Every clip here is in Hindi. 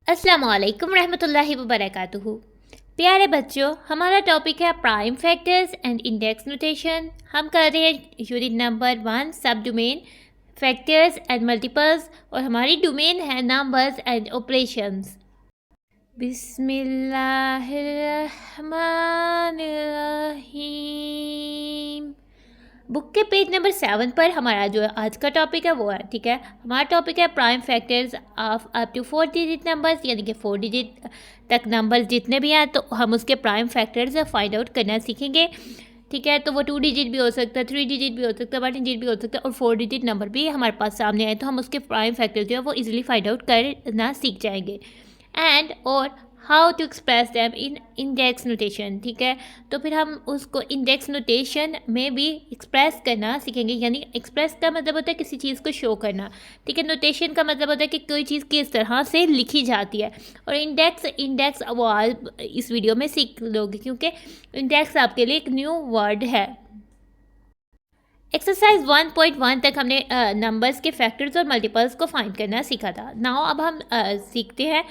अस्सलाम वालेकुम रहमतुल्लाहि व बरकातुहू। प्यारे बच्चों, हमारा टॉपिक है prime factors and index notation. हम कर रहे हैं यूनिट नंबर 1 सब डोमेन फैक्टर्स एंड मल्टीपल्स, और हमारी डोमेन है नंबर्स एंड ऑपरेशंस। बिस्मिल्लाहिर्रहमानिर्रहीम। बुक के पेज नंबर 7 पर हमारा जो आज का टॉपिक है वो है, ठीक है। हमारा टॉपिक है prime factors of up to 4 digit numbers, यानी कि 4 डिजिट तक नंबर्स जितने भी हैं तो हम उसके प्राइम फैक्टर्स फाइंड आउट करना सीखेंगे, ठीक है। तो वो 2 डिजिट भी हो सकता है, 3 डिजिट भी हो सकता है, 1 डिजिट भी हो सकता है, और 4 डिजिट नंबर भी हमारे पास सामने आए तो हम उसके प्राइम फैक्टर्स जो है वो इजीली फाइंड आउट करना सीख जाएंगे। एंड और how to express them in index notation, ठीक है। तो फिर हम उसको इंडेक्स नोटेशन में भी एक्सप्रेस करना सीखेंगे, यानी एक्सप्रेस का मतलब होता है किसी चीज़ को शो करना, ठीक है। नोटेशन का मतलब होता है कि कोई चीज़ किस तरह से लिखी जाती है। और इंडेक्स वो आप इस वीडियो में सीख लोगे, क्योंकि इंडेक्स आपके लिए एक न्यू वर्ड है। एक्सरसाइज 1.1 तक हमने नंबर्स के फैक्टर्स और मल्टीपल्स को फाइंड करना सीखा था। नाउ अब हम सीखते हैं,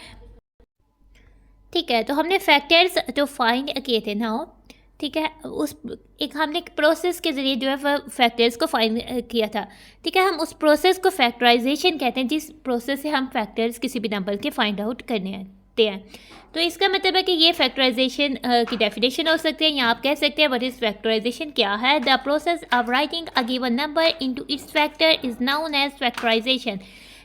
ठीक है। तो हमने फैक्टर्स जो फाइंड किए थे नाउ, ठीक है, उस एक हमने एक प्रोसेस के ज़रिए जो है फैक्टर्स को फाइंड किया था, ठीक है। हम उस प्रोसेस को फैक्टराइजेशन कहते हैं, जिस प्रोसेस से हम फैक्टर्स किसी भी नंबर के फाइंड आउट करने आते हैं। तो इसका मतलब है कि ये फैक्टराइजेशन की डेफिनेशन हो सकती है, या आप कह सकते हैं व्हाट इज़ फैक्टराइजेशन क्या है। The process of writing a given number into its factor is known as factorization,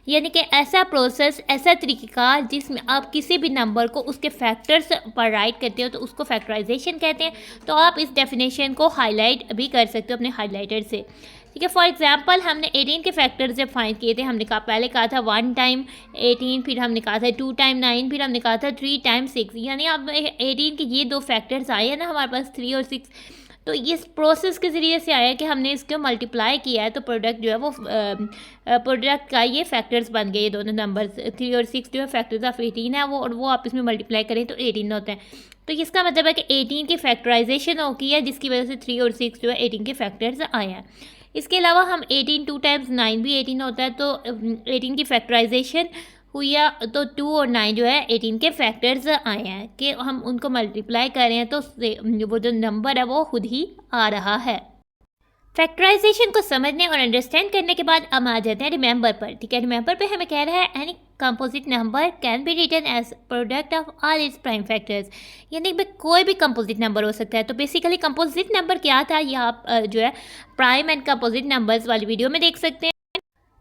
यानी कि ऐसा प्रोसेस, ऐसा तरीक़ाकार जिसमें आप किसी भी नंबर को उसके फैक्टर्स पर राइट करते हो तो उसको फैक्टराइजेशन कहते हैं। तो आप इस डेफिनेशन को हाईलाइट भी कर सकते हो अपने हाईलाइटर से, ठीक है। फॉर एग्जांपल हमने 18 के फैक्टर्स जब फाइंड किए थे, हमने कहा पहले कहा था 1 टाइम 18, फिर हमने कहा था 2 टाइम 9, फिर हमने कहा था 3 टाइम 6, यानी अब 18 के ये 2 फैक्टर्स आए हैं ना हमारे पास, 3 और 6। तो इस प्रोसेस के ज़रिए से आया कि हमने इसको मल्टीप्लाई किया है, तो प्रोडक्ट जो है वो प्रोडक्ट का ये फैक्टर्स बन गए। ये दोनों नंबर्स 3 और 6 जो है फैक्टर्स ऑफ 18 है वो, और वो आपस में मल्टीप्लाई करें तो 18 होते हैं। तो इसका मतलब है कि 18 की फैक्टराइजेशन हो की है, जिसकी वजह से 3 और 6 जो है 18 के फैक्टर्स आए हैं। इसके अलावा हम 18 2 टाइम्स 9 भी 18 होता है, तो 18 की फैक्टराइजेशन हुई है, तो 2 और 9 जो है 18 के फैक्टर्स आए हैं कि हम उनको मल्टीप्लाई कर रहे हैं, तो वो जो नंबर है वो खुद ही आ रहा है। फैक्टराइजेशन को समझने और अंडरस्टैंड करने के बाद हम आ जाते हैं रिमेंबर पर, ठीक है। रिमेंबर पे हमें कह रहा है any composite number can be written as product of all its prime factors, यानी कि कोई भी कंपोजिट नंबर हो सकता है। तो बेसिकली कंपोजिट नंबर क्या था, ये आप जो है प्राइम एंड कंपोजिट नंबर्स वाली वीडियो में देख सकते हैं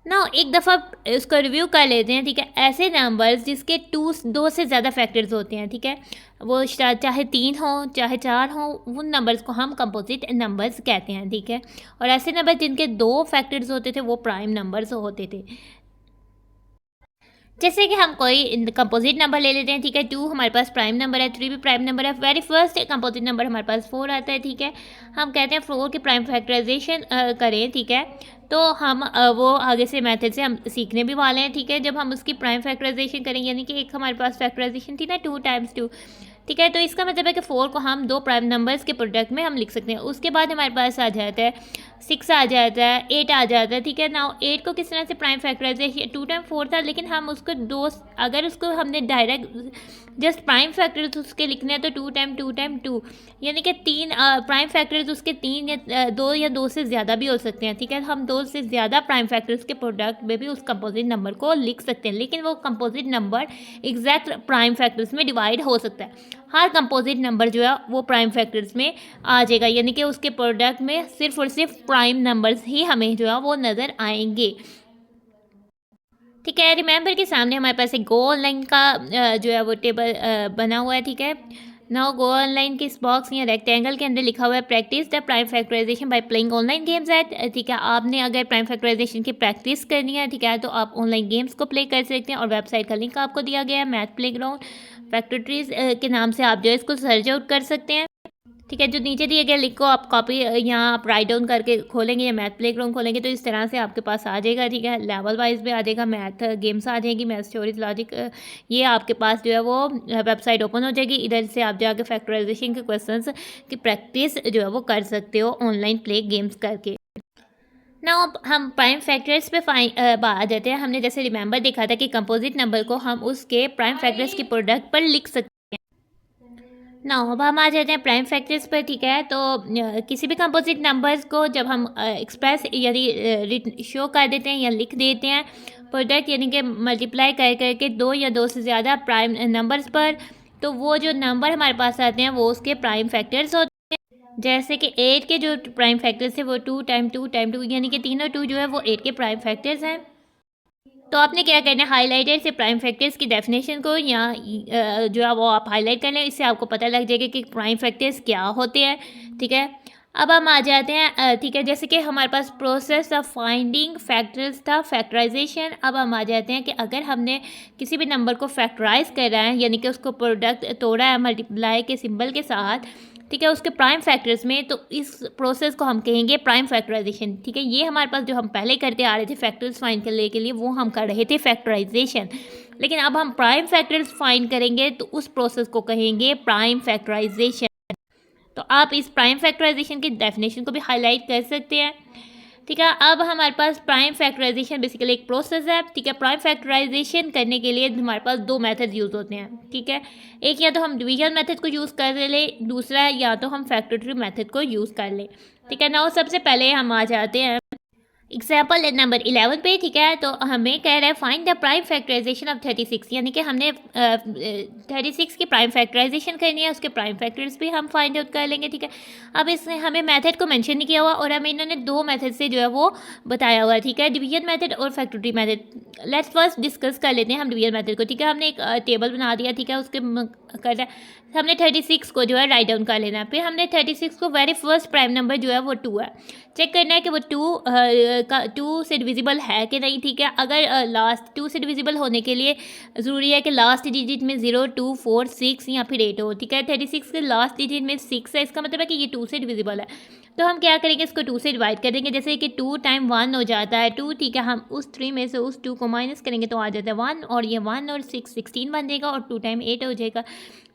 ना। एक दफ़ा उसका रिव्यू कर लेते हैं, ठीक है। ऐसे नंबर्स जिसके 2 से ज़्यादा फैक्टर्स होते हैं, ठीक है, वो चाहे 3 हो चाहे 4 हो, उन नंबर्स को हम कंपोजिट नंबर्स कहते हैं, ठीक है। और ऐसे नंबर जिनके 2 फैक्टर्स होते थे वो प्राइम नंबर्स होते थे। जैसे कि हम कोई कंपोजिट नंबर ले लेते हैं, ठीक है। 2 हमारे पास प्राइम नंबर है, 3 भी प्राइम नंबर है। वेरी फर्स्ट कंपोजिट नंबर हमारे पास 4 आता है, ठीक है। हम कहते हैं 4 की प्राइम फैक्टराइजेशन करें, ठीक है। तो हम वो आगे से मेथड से हम सीखने भी वाले हैं, ठीक है। जब हम उसकी प्राइम फैक्टराइजेशन करेंगे, यानी कि एक हमारे पास फैक्टराइजेशन थी ना 2 टाइम्स 2, ठीक है। तो इसका मतलब है कि 4 को हम 2 प्राइम नंबर्स के प्रोडक्ट में हम लिख सकते हैं। उसके बाद हमारे पास आ जाता है 6 आ जाता है, 8 आ जाता है, ठीक है। नाउ 8 को किस तरह से प्राइम फैक्टराइजेशन, 2 टाइम 4 था, लेकिन हम उसको 2, अगर उसको हमने डायरेक्ट जस्ट प्राइम फैक्टर्स उसके लिखने हैं तो 2 टाइम 2, यानी कि 3 प्राइम फैक्टर्स उसके 3 या 2 या 2 से ज़्यादा भी हो सकते हैं, ठीक है। हम 2 से ज़्यादा प्राइम फैक्टर्स के प्रोडक्ट में भी उस कंपोजिट नंबर को लिख सकते हैं, लेकिन वो composite number exact prime factors में डिवाइड हो सकता है। हर कंपोजिट नंबर जो है वो प्राइम फैक्टर्स में आ जाएगा, यानी कि उसके प्रोडक्ट में सिर्फ और सिर्फ प्राइम नंबर्स ही हमें जो है वो नज़र आएंगे, ठीक है। रिमेंबर के सामने हमारे पास एक गो ऑनलाइन का जो है वो टेबल बना हुआ है, ठीक है। नाउ गो ऑनलाइन के इस बॉक्स या रेक्टेंगल के अंदर लिखा हुआ है practice the prime factorization by playing online games at, ठीक है। आपने अगर प्राइम फैक्टराइजेशन की प्रैक्टिस करनी है, ठीक है, तो आप ऑनलाइन गेम्स को प्ले कर सकते हैं, और वेबसाइट का लिंक आपको दिया गया है मैथ प्लेग्राउंड फैक्ट्रीज के नाम से, आप जो है इसको सर्च आउट कर सकते हैं, ठीक है। जो नीचे दिए गए लिंक को आप कॉपी यहाँ आप राइट डाउन करके खोलेंगे या मैथ प्लेग्राउंड खोलेंगे तो इस तरह से आपके पास आ जाएगा, ठीक है। लेवल वाइज भी आ जाएगा, मैथ गेम्स आ जाएगी, मैथ स्टोरीज लॉजिक, ये आपके पास जो है वो वेबसाइट ओपन हो जाएगी। इधर से आप जाके फैक्टराइजेशन के क्वेश्चंस की प्रैक्टिस जो है वो कर सकते हो ऑनलाइन प्ले गेम्स करके। ना अब हम प्राइम फैक्टर्स पे आ जाते हैं। हमने जैसे रिमेंबर देखा था कि कंपोजिट नंबर को हम उसके प्राइम फैक्टर्स की प्रोडक्ट पर लिख सकते हैं ना। अब हम आ जाते हैं प्राइम फैक्टर्स पर, ठीक है। तो किसी भी कंपोजिट नंबर्स को जब हम एक्सप्रेस यदि शो कर देते हैं या लिख देते हैं प्रोडक्ट यानी कि मल्टीप्लाई कर करके दो या दो से ज़्यादा प्राइम नंबर्स पर, तो वो जो नंबर हमारे पास आते हैं वो उसके प्राइम फैक्टर्स होते हैं। जैसे कि 8 के जो प्राइम फैक्टर्स थे वो 2 टाइम 2 टाइम 2 यानी कि तीनों 2 जो है वो 8 के प्राइम फैक्टर्स हैं। तो आपने क्या करना है, हाईलाइटर से प्राइम फैक्टर्स की डेफिनेशन को या जो है वो आप हाईलाइट कर लें, इससे आपको पता लग जाएगा कि प्राइम फैक्टर्स क्या होते हैं, ठीक है। अब हम आ जाते हैं, ठीक है, जैसे कि हमारे पास प्रोसेस ऑफ फाइंडिंग फैक्टर्स था, फैक्टराइजेशन। अब हम आ जाते हैं कि अगर हमने किसी भी नंबर को फैक्टराइज करा है यानी कि उसको प्रोडक्ट तोड़ा है मल्टीप्लाई के सिंबल के साथ, ठीक है, उसके प्राइम फैक्टर्स में, तो इस प्रोसेस को हम कहेंगे प्राइम फैक्टराइजेशन, ठीक है। ये हमारे पास जो हम पहले करते आ रहे थे फैक्टर्स फाइंड करने के लिए, वो हम कर रहे थे फैक्टराइजेशन। लेकिन अब हम प्राइम फैक्टर्स फाइंड करेंगे तो उस प्रोसेस को कहेंगे प्राइम फैक्टराइजेशन। तो आप इस प्राइम फैक्टराइजेशन की डेफिनेशन को भी हाईलाइट कर सकते हैं, ठीक है। अब हमारे पास प्राइम फैक्टराइजेशन बेसिकली एक प्रोसेस है, ठीक है। प्राइम फैक्टराइजेशन करने के लिए हमारे पास दो मेथड यूज़ होते हैं, ठीक है। एक या तो हम डिवीजन मेथड को यूज़ कर ले, दूसरा या तो हम फैक्टोरियल मेथड को यूज़ कर ले, ठीक है ना। सबसे पहले हम आ जाते हैं एग्जाम्पल नंबर 11 पे, ठीक है। तो हमें कह रहा है find the prime factorization of 36, यानी कि हमने 36 की प्राइम फैक्टराइजेशन करनी है, उसके प्राइम फैक्टर्स भी हम फाइंड आउट कर लेंगे, ठीक है। अब इसमें हमें मेथड को मेंशन नहीं किया हुआ और हमें इन्होंने दो मेथड से जो है वो बताया हुआ है, ठीक है, डिवीजन मेथड और factorial method. Let's first discuss कर लेते हैं हम डिवीजन मेथड को, ठीक है। हमने एक टेबल बना दिया, ठीक है, उसके कर रहा है हमने 36 को जो है राइट डाउन कर लेना है। फिर हमने 36 को वेरी फर्स्ट प्राइम नंबर जो है वो 2 है, चेक करना है कि वो 2 से डिविजिबल है कि नहीं, ठीक है। अगर लास्ट 2 से डिविजिबल होने के लिए ज़रूरी है कि लास्ट डिजिट में 0, 2, 4, 6 या फिर 8 हो, ठीक है। 36 के लास्ट डिजिट में 6 है, इसका मतलब है कि ये 2 से डिविजिबल है। तो हम क्या करेंगे, इसको 2 से डिवाइड कर देंगे, जैसे कि 2 टाइम 1 हो जाता है 2, ठीक है। हम उस 3 में से उस 2 को माइनस करेंगे तो आ जाता है 1, और ये 1 और 6 16 बन जाएगा, और 2 टाइम 8 हो जाएगा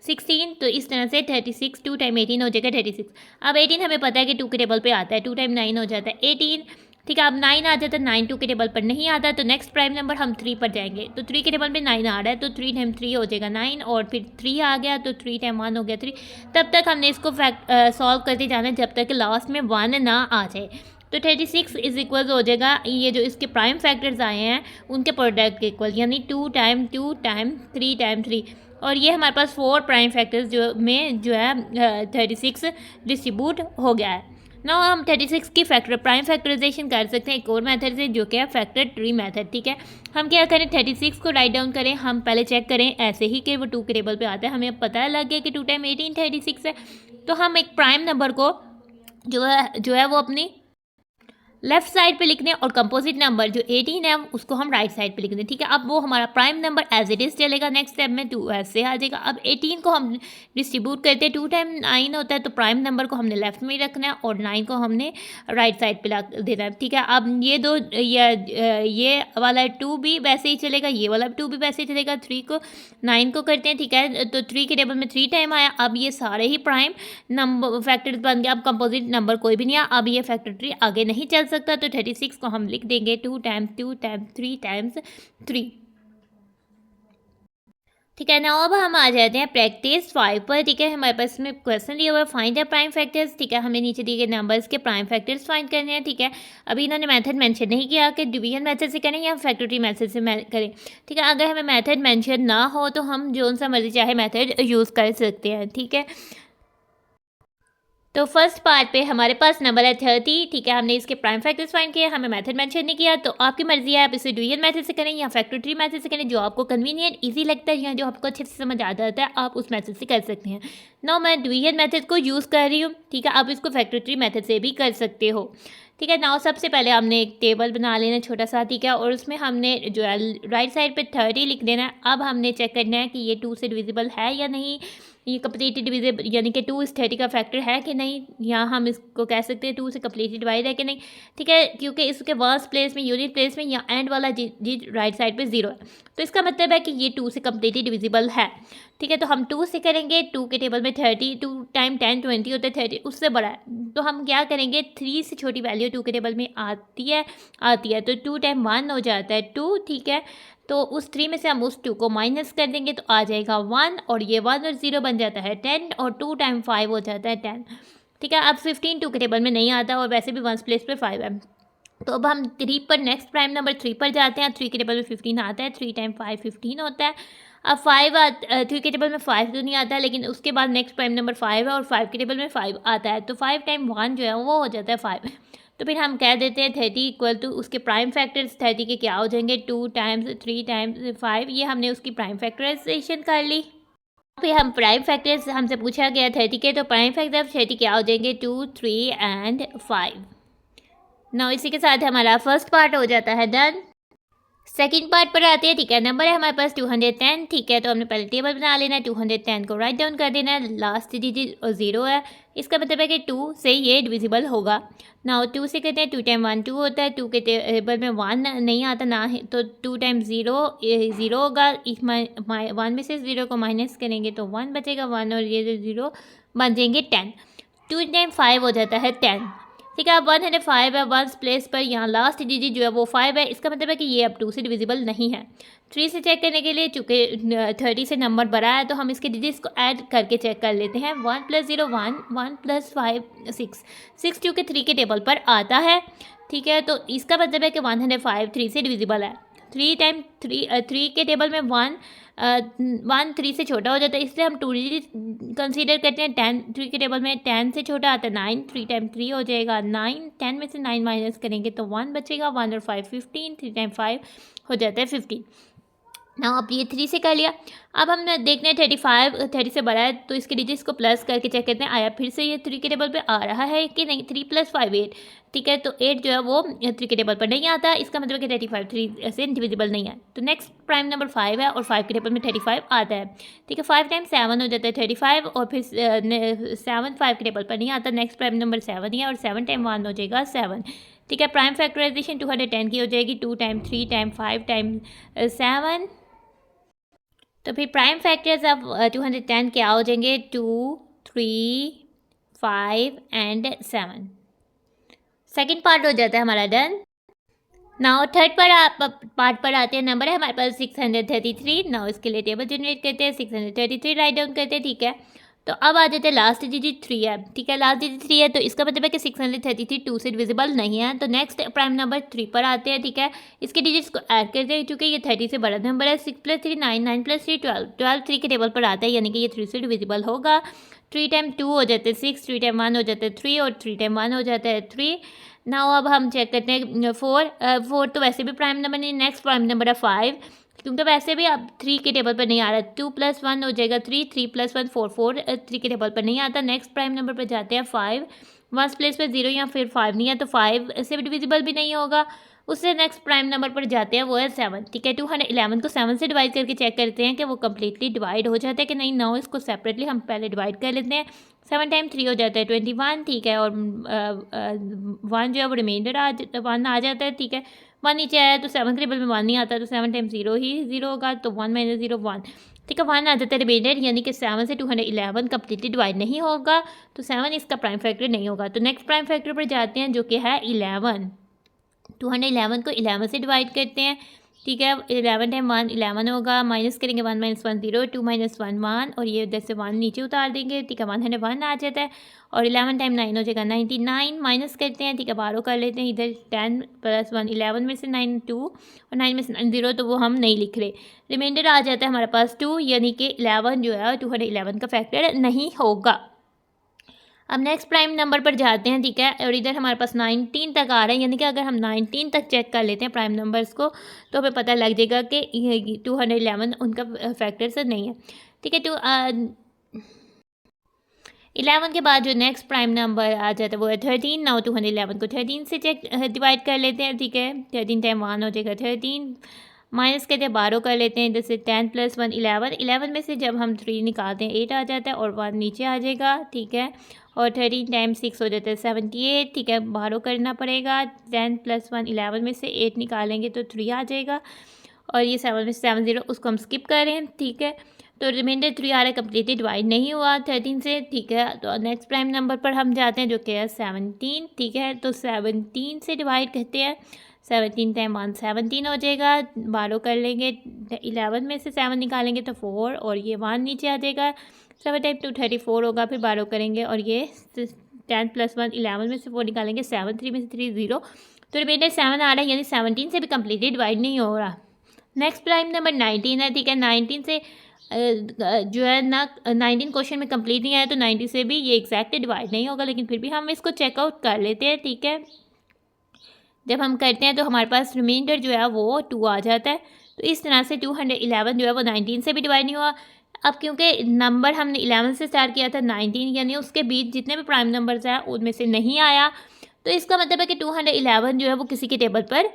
16। तो इस तरह से 36 2 टाइम 18 हो जाएगा 36। अब 18 हमें पता है कि 2 के टेबल पे आता है, 2 टाइम 9 हो जाता है 18, ठीक है। अब 9 आ जाता है, 9 2 के टेबल पर नहीं आता, तो नेक्स्ट प्राइम नंबर हम 3 पर जाएंगे। तो 3 के टेबल पे 9 आ रहा है, तो 3 टाइम 3 हो जाएगा 9, और फिर 3 आ गया तो 3 टाइम 1 हो गया 3। तब तक हमने इसको सॉल्व करते जाना है जब तक लास्ट में 1 ना आ जाए। तो 36 इज इक्वल हो जाएगा ये जो इसके प्राइम फैक्टर्स आए हैं उनके प्रोडक्ट के इक्वल, यानी 2 टाइम 2 टाइम 3 टाइम 3। और ये हमारे पास 4 प्राइम फैक्टर्स जो है 36 डिस्ट्रीब्यूट हो गया है ना। हम 36 की प्राइम फैक्टराइजेशन कर सकते हैं एक और मेथड से, जो कि है फैक्टर ट्री मेथड, ठीक है। हम क्या करें, 36 को राइट डाउन करें, हम पहले चेक करें ऐसे ही कि वो 2 के टेबल पे आता है, हमें पता लग गया कि 2 टाइम 18 36 है। तो हम एक प्राइम नंबर को जो है वो अपनी लेफ्ट साइड पे लिखने, और कंपोजिट नंबर जो 18 है उसको हम राइट साइड पे लिख दें, ठीक है। अब वो हमारा prime number as it is चलेगा, नेक्स्ट स्टेप में 2 ऐसे आ जाएगा। अब 18 को हम डिस्ट्रीब्यूट करते हैं, 2 टाइम 9 होता है, तो प्राइम नंबर को हमने लेफ्ट में रखना है और 9 को हमने राइट साइड पे रख देना है, ठीक है। अब ये वाला 2 भी वैसे ही चलेगा, ये वाला 2 भी वैसे ही चलेगा। 3 को 9 को करते हैं, ठीक है, तो 3 के टेबल में 3 टाइम आया। अब ये सारे ही प्राइम नंबर फैक्टर्स बन गए, अब कंपोजिट नंबर कोई भी नहीं आया, अब ये फैक्टर ट्री आगे नहीं चल सकता। तो 36 को हम लिख देंगे 2 टाइम्स 2 टाइम्स 3 टाइम्स 3, ठीक है ना। अब हम आ जाते हैं प्रैक्टिस 5 पर, ठीक है। हमारे पास में क्वेश्चन दिया हुआ है फाइंड द प्राइम फैक्टर्स, ठीक है। हमें नीचे दिए गए नंबर्स के प्राइम फैक्टर्स फाइंड करने हैं, ठीक है। अभी इन्होंने मेथड मेंशन नहीं किया कि डिवीजन मेथड से करें या फैक्टोरियल मेथड से करें, ठीक है। अगर हमें मेथड मेंशन ना हो तो हम जो सा मर्जी चाहे मेथड यूज़ कर सकते हैं, ठीक है। तो फर्स्ट पार्ट पे हमारे पास नंबर है 30, ठीक है। हमने इसके प्राइम फैक्टर्स फाइंड किया, हमें मेथड मेंशन नहीं किया, तो आपकी मर्जी है, आप इसे डिवीजन मेथड से करें या फैक्टर ट्री मेथड से करें, जो आपको कन्वीनियंट इजी लगता है या जो आपको अच्छे से समझ आ जाता है आप उस मेथड से कर सकते हैं। नाउ मैं डिवीजन मेथड को यूज़ कर रही हूँ, ठीक है। आप इसको फैक्टर ट्री मेथड से भी कर सकते हो, ठीक है। नाउ सबसे पहले हमने एक टेबल बना लेना छोटा सा, ठीक है, और उसमें हमने जो है राइट साइड पे 30 लिख देना है। अब हमने चेक करना है कि ये 2 से डिविजिबल है या नहीं, ये कम्प्लीटली डिविजिबल यानी कि 2 इस 30 का फैक्टर है कि नहीं, या हम इसको कह सकते हैं 2 से कम्प्लीटली डिवाइड है कि नहीं। ठीक है, क्योंकि इसके वर्स्ट प्लेस में, यूनिट प्लेस में या एंड वाला जी राइट साइड पे 0 है, तो इसका मतलब है कि ये 2 से कम्प्लीटली डिविजिबल है। ठीक है, तो हम 2 से करेंगे। 2 के टेबल में 30, 2 टाइम 10 20 होता है, 30 उससे बड़ा है, तो हम क्या करेंगे, 3 से छोटी वैल्यू 2 के टेबल में आती है तो 2 टाइम 1 हो जाता है 2। ठीक है, तो उस 3 में से हम उस 2 को माइनस कर देंगे तो आ जाएगा 1, और ये 1 और 0 बन जाता है 10, और 2 टाइम 5 हो जाता है 10। ठीक है, अब 15 2 के टेबल में नहीं आता, और वैसे भी 1 प्लेस पे 5 है, तो अब हम 3 पर नेक्स्ट प्राइम नंबर 3 पर जाते हैं। 3 के टेबल में 15 आता है, 3 टाइम 5 15 होता है। अब 3 के टेबल में 5 तो नहीं आता है, लेकिन उसके बाद नेक्स्ट प्राइम नंबर 5 है, और 5 के टेबल में 5 आता है, तो 5 टाइम 1 जो है वो हो जाता है 5। तो फिर हम कह देते हैं 30 इक्वल टू उसके प्राइम फैक्टर्स 30 के क्या हो जाएंगे, 2 टाइम्स 3 टाइम्स 5, ये हमने उसकी प्राइम फैक्टराइजेशन कर ली। फिर हम प्राइम फैक्टर्स हमसे पूछा गया 30 के, तो प्राइम फैक्टर 30 क्या हो जाएंगे, 2 3 एंड 5। ना इसी के साथ हमारा फर्स्ट पार्ट हो जाता है डन। सेकंड पार्ट पर आते हैं। ठीक है, नंबर है हमारे पास 210। ठीक है, तो हमने पहले टेबल बना लेना है, 210 को राइट डाउन कर देना है, लास्ट डिजिट 0 है, इसका मतलब है कि 2 से ये डिविजिबल होगा। ना 2 से कहते हैं 2 टाइम 1 2 होता है, 2 के टेबल में 1 नहीं आता ना है, तो 2 टाइम 0 0 होगा, 1 में से 0 को माइनस करेंगे तो 1 बचेगा, 1 और ये 0 बन जाएंगे 10। 2 टाइम 5 हो जाता है 10। ठीक है, अब 105 है, 1 प्लेस पर यहाँ लास्ट डिजिट जो है वो 5 है, इसका मतलब है कि ये अब 2 से डिविजिबल नहीं है। 3 से चेक करने के लिए, चूँकि 30 से नंबर बड़ा है, तो हम इसके डिजिट्स को ऐड करके चेक कर लेते हैं। 1 + 0 1, 1 + 5 6, 6 क्योंकि 3 के टेबल पर आता है। ठीक है, तो इसका मतलब है कि 105 3 से डिविजिबल है। 3 टाइम 3 के टेबल में 1 1 3 से छोटा हो जाता है, इसलिए हम 2 डिजिट कंसीडर करते हैं। 10 3 के टेबल में 10 से छोटा आता है 9, 3 टाइम 3 हो जाएगा 9, 10 में से 9 माइनस करेंगे तो 1 बचेगा, 1 और 5 15, 3 टाइम 5 हो जाता है 15। ना अब ये 3 से कर लिया। अब हम देखते हैं 35 30 से बड़ा है, तो इसके डिजिट्स को प्लस करके चेक करते हैं आया फिर से ये 3 के टेबल पे आ रहा है कि नहीं। 3 + 5 8। ठीक है, तो 8 जो है वो 3 के टेबल पर नहीं आता, इसका मतलब है कि 35 3 से डिविजिबल नहीं है। तो नेक्स्ट प्राइम नंबर 5 है, और 5 के टेबल में 35 आता है। ठीक है, 5 टाइम 7 हो जाता है 35, और फिर 7 5 के टेबल पर नहीं आता, नेक्स्ट प्राइम नंबर 7 ही है, और 7 टाइम 1 हो जाएगा 7। ठीक है, प्राइम फैक्टराइजेशन 210 की हो जाएगी, 2 टाइम 3 टाइम 5 टाइम 7। तो फिर प्राइम फैक्टर्स अब 210 क्या हो जाएंगे, 2 3 5 एंड 7। सेकेंड पार्ट हो जाता है हमारा डन। नाउ थर्ड पार्ट पर आते हैं। नंबर है हमारे पास 633। नाउ इसके लिए टेबल जनरेट करते हैं, 633 राइट डाउन करते हैं। ठीक है, तो अब आ जाते हैं लास्ट डिजिट 3 है। ठीक है, लास्ट डिजिट 3 है, तो इसका मतलब है कि 633 2 से डिविजिबल नहीं है। तो नेक्स्ट प्राइम नंबर 3 पर आते हैं। ठीक है, इसके डिजिट्स को ऐड करते हैं, क्योंकि ये 30 से बड़ा नंबर है। 6 + 3 9, 9 + 3 12, 12 3 के टेबल पर आता है, यानी कि ये 3 से डिविजिबल होगा। 3 टाइम 2 हो जाते हैं 6, 3 टाइम 1 हो जाता है 3, और 3 टाइम 1 हो जाता है 3। नाउ अब हम चेक करते हैं 4 तो वैसे भी प्राइम नंबर नहीं। नेक्स्ट प्राइम नंबर है 5, क्योंकि वैसे भी अब 3 के टेबल पर नहीं आ रहा। 2 + 1 हो जाएगा 3, 3 + 1 4, 4 3 के टेबल पर नहीं आता। नेक्स्ट प्राइम नंबर पर जाते हैं 5, 1 प्लेस पर 0 या फिर 5 नहीं है, तो 5 से भी डिविजिबल भी नहीं होगा। उससे नेक्स्ट प्राइम नंबर पर जाते हैं, वो है 7। ठीक है, 211 को 7 से डिवाइड करके चेक करते हैं कि वो कम्प्लीटली डिवाइड हो जाता है कि नहीं। नाउ इसको सेपरेटली हम पहले डिवाइड कर लेते हैं। 7 टाइम 3 हो जाता है 21। ठीक है, और 1 जो है वो रिमाइंडर 1 आ जाता है। ठीक है, 1 नीचे आया तो 7 के टेबल में 1 नहीं आता, तो 7 टाइम 0 ही 0 होगा, तो 1 - 0 1। ठीक है, 1 आ जाता है रिमाइंडर, यानी कि 7 से 211 कम्प्लीटली डिवाइड नहीं होगा, तो 7 इसका प्राइम फैक्टर नहीं होगा। तो नेक्स्ट प्राइम फैक्टर पर जाते हैं, जो कि है 11। 211 को 11 से डिवाइड करते हैं। ठीक है, 11 टाइम 1 11 होगा, माइनस करेंगे 1 - 1 0, 2 - 1 1, और ये उधर से 1 नीचे उतार देंगे। ठीक है, 101 आ जाता है, और 11 टाइम 9 हो जाएगा 99, माइनस करते हैं। ठीक है, 12 कर लेते हैं इधर। 10 + 1 11 में से 9 2, और 9 में से 9 0, तो वो हम नहीं लिख रहे। रिमाइंडर आ जाता है हमारे पास 2, यानी कि 11 जो है 211 का फैक्टर नहीं होगा। अब नेक्स्ट प्राइम नंबर पर जाते हैं। ठीक है, और इधर हमारे पास 19 तक आ रहा है, यानी कि अगर हम 19 तक चेक कर लेते हैं प्राइम नंबर्स को, तो हमें पता लग जाएगा कि 211 उनका फैक्टर से नहीं है। ठीक है, 11 के बाद जो नेक्स्ट प्राइम नंबर आ जाता है वो है 13। नाउ 211 को 13 से चेक डिवाइड कर लेते हैं। ठीक है, 13 टाइम 1 हो जाएगा 13, माइनस कहते हैं 12 कर लेते हैं, जैसे 10 + 1 11, 11 में से जब हम 3 निकालते हैं 8 आ जाता है और 1 नीचे आ जाएगा, ठीक है। और 13 × 6 हो जाता है 78, ठीक है, 12 करना पड़ेगा। 10 + 1 11 में से 8 निकालेंगे तो 3 आ जाएगा, और ये 7 में से 7 0 उसको हम स्किप कर रहे हैं, ठीक है। तो रिमाइंडर 3 आ रहा है, कम्प्लीटली डिवाइड नहीं हुआ 13 से, ठीक है। तो नेक्स्ट प्राइम नंबर पर हम जाते हैं जो कि है 17, ठीक है। तो 17 से डिवाइड करते हैं, 17 × 1 17 हो जाएगा, 12 कर लेंगे, 11 में से 7 निकालेंगे तो 4, और ये 1 नीचे आ जाएगा, 7 × 2 34 होगा, फिर 12 करेंगे और ये 10 + 1 11 में से 4 निकालेंगे, 7 3 में से 3 0, तो रिमाइंडर 7 आ रहा है, यानी 17 से भी कम्प्लीटली डिवाइड नहीं हो रहा। नेक्स्ट प्राइम नंबर 19 है, ठीक है। 19 से जो है ना 19 क्वेश्चन में कंप्लीट नहीं आया, तो 90 से भी ये एग्जैक्टली डिवाइड नहीं होगा, लेकिन फिर भी हम इसको चेकआउट कर लेते हैं, ठीक है। जब हम करते हैं तो हमारे पास रिमाइंडर जो है वो 2 आ जाता है। तो इस तरह से 211 जो है वो 19 से भी डिवाइड नहीं हुआ। अब क्योंकि नंबर हमने 11 से स्टार्ट किया था, 19 यानी उसके बीच जितने भी प्राइम नंबर्स हैं उनमें से नहीं आया, तो इसका मतलब है कि 211 जो है वो किसी के टेबल पर,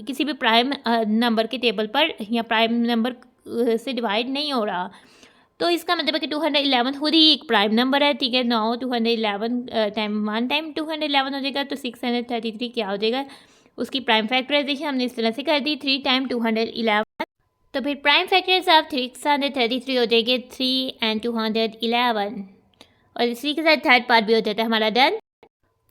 किसी भी प्राइम नंबर के टेबल पर या प्राइम नंबर से डिवाइड नहीं हो रहा। तो इसका मतलब है कि 211 खुद ही एक प्राइम नंबर है, ठीक है। 9 211 टाइम 1 टाइम 211 हो जाएगा, तो 633 क्या हो जाएगा, उसकी प्राइम फैक्टराइजेशन हमने इस तरह से कर दी, 3 टाइम 211। तो फिर प्राइम फैक्टर्स ऑफ 633 हो जाएंगे 3 and 211, और इसी के साथ थर्ड पार्ट भी हो जाता है हमारा डन।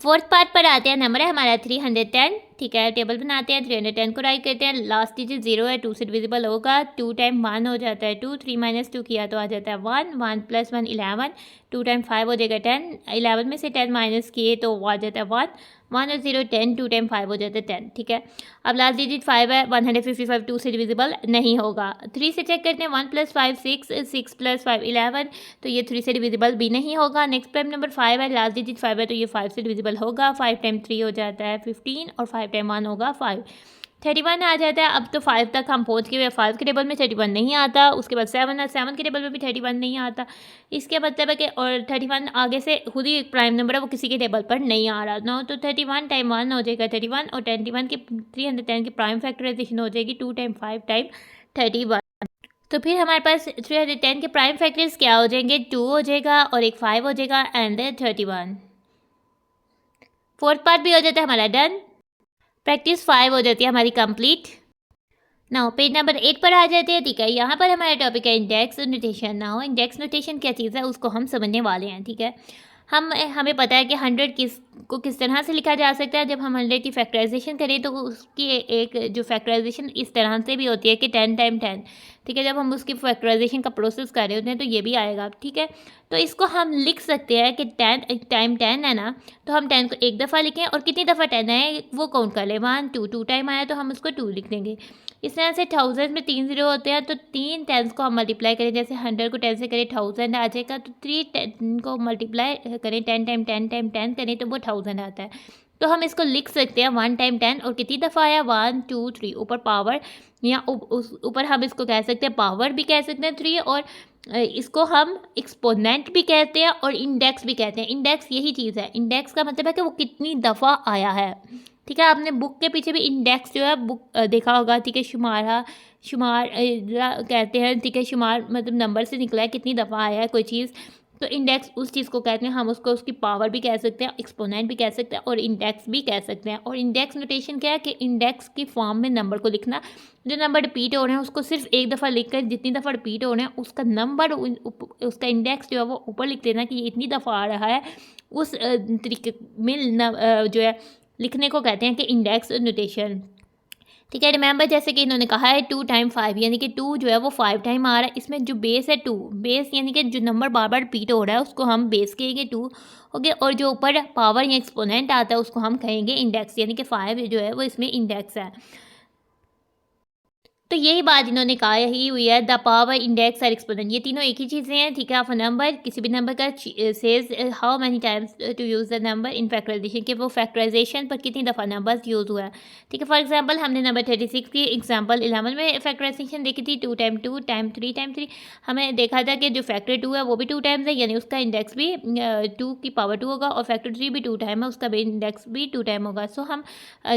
फोर्थ पार्ट पर आते हैं, नंबर है हमारा 310, ठीक है। टेबल बनाते हैं, 310 को राइट करते हैं, लास्ट डिजिट 0 है, 2 से डिविजिबल होगा, 2 टाइम 1 हो जाता है 2, 3 - 2 किया तो आ जाता है 1, 1 + 1 11, 2 टाइम 5 हो जाएगा 10, 11 में से 10 माइनस किए तो वो आ जाता है 1, 1 और 0 10, 2 टाइम 5 हो जाता है 10, ठीक है। अब लास्ट डिजिट 5 है, 155 2 से डिविजिबल नहीं होगा। 3 से चेक करते हैं, 1 + 5 6, 6 + 5 11, तो ये 3 से डिविजिबल भी नहीं होगा। नेक्स्ट प्राइम नंबर 5 है, लास्ट डिजिट 5 है, तो ये 5 से डिविजिबल होगा। 5 टाइम 3 हो जाता है 15, और 5 टाइम 1 होगा 5, 31 आ जाता है। अब तो 5 तक हम पहुंच गए, 5 के टेबल में 31 नहीं आता, उसके बाद 7 है, 7 के टेबल में भी 31 नहीं आता। इसके मतलब है कि और 31 आगे से खुद ही एक प्राइम नंबर है, वो किसी के टेबल पर नहीं आ रहा ना, तो 31 टाइम 1 हो जाएगा 31, और 21 के 310 की प्राइम फैक्टराइजेशन हो जाएगी 2 टाइम 5 टाइम 31। तो फिर हमारे पास 310 के प्राइम फैक्टर्स क्या हो जाएंगे, 2 हो जाएगा और एक 5 हो जाएगा एंड 31। फोर्थ पार्ट भी हो जाता है हमारा डन। प्रैक्टिस 5 हो जाती है हमारी कंप्लीट। नाउ पेज नंबर 8 पर आ जाते हैं, ठीक है। यहाँ पर हमारा टॉपिक है index notation. Now index notation क्या चीज़ है उसको हम समझने वाले हैं, ठीक है। हमें पता है कि 100 किस तरह से लिखा जा सकता है। जब हम 100 की फैक्टराइजेशन करें तो उसकी एक जो फैक्टराइजेशन इस तरह से भी होती है कि 10 टाइम 10, ठीक है। जब हम उसकी फैक्टराइजेशन का प्रोसेस कर रहे होते हैं तो ये भी आएगा, ठीक है। तो इसको हम लिख सकते हैं कि 10 टाइम 10 है ना, तो हम 10 को एक दफ़ा लिखें और कितनी दफ़ा 10 है वो काउंट कर लें, 1 2 टाइम आया तो हम उसको 2 लिख देंगे। इस तरह से 1000 में 3 0 होते हैं, तो 3 10s को हम मल्टीप्लाई करें, जैसे 100 को 10 से करें 1000 आ जाएगा, तो 3 10 को मल्टीप्लाई करें 10 टाइम 10 टाइम 10 करें तो वो 1000 आता है। तो हम इसको लिख सकते हैं 1 टाइम 10, और कितनी दफ़ा आया 1 2 3, ऊपर पावर या ऊपर हम इसको कह सकते हैं पावर भी कह सकते हैं 3, और इसको हम एक्सपोनेंट भी कहते हैं और इंडेक्स भी कहते हैं। इंडेक्स यही चीज़ है, इंडेक्स का मतलब है कि वो कितनी दफ़ा आया है, ठीक है। आपने बुक के पीछे भी इंडेक्स जो है बुक देखा होगा, ठीक है। शुमार कहते हैं, ठीक है। शुमार मतलब नंबर से निकला है, कितनी दफ़ा आया है कोई चीज़, तो इंडेक्स उस चीज़ को कहते हैं। हम उसको उसकी पावर भी कह सकते हैं, एक्सपोनेंट भी कह सकते हैं और इंडेक्स भी कह सकते हैं। और इंडेक्स नोटेशन क्या है कि इंडेक्स की फॉर्म में नंबर को लिखना, जो नंबर रिपीट हो रहे हैं उसको सिर्फ एक दफ़ा लिख कर जितनी दफ़ा रिपीट हो रहे हैं उसका नंबर, उसका इंडेक्स जो है वो ऊपर लिख देना कि ये इतनी दफ़ा आ रहा है, उस तरीके में जो है लिखने को कहते हैं कि इंडेक्स नोटेशन, ठीक है। रिमेंबर जैसे कि इन्होंने कहा है 2 टाइम 5, यानी कि 2 जो है वो 5 टाइम आ रहा है। इसमें जो बेस है 2, बेस यानी कि जो नंबर बार बार रिपीट हो रहा है उसको हम बेस कहेंगे 2, ओके। और जो ऊपर पावर या एक्सपोनेंट आता है उसको हम कहेंगे इंडेक्स, यानी कि 5 जो है वो इसमें इंडेक्स है। तो यही बात इन्होंने कहा ही हुई है, द पावर, इंडेक्स और एक्सपोनेंट, ये तीनों एक ही चीज़ें हैं, ठीक है। ऑफ अ नंबर, किसी भी नंबर का says how many times to use the number in factorization, कि वो फैक्टराइजेशन पर कितनी दफ़ा नंबर यूज़ हुआ है, ठीक है। फॉर एग्जांपल हमने नंबर 36 की एग्जांपल 11 में फैक्टराइजेशन देखी थी, 2 टाइम 2 टाइम 3 टाइम 3। हमें देखा था कि जो फैक्टर 2 है वो भी 2 टाइम्स है, यानी उसका इंडेक्स भी 2 की पावर 2 होगा, और फैक्टर 3 भी 2 टाइम है, उसका भी इंडेक्स भी 2 टाइम होगा। सो हम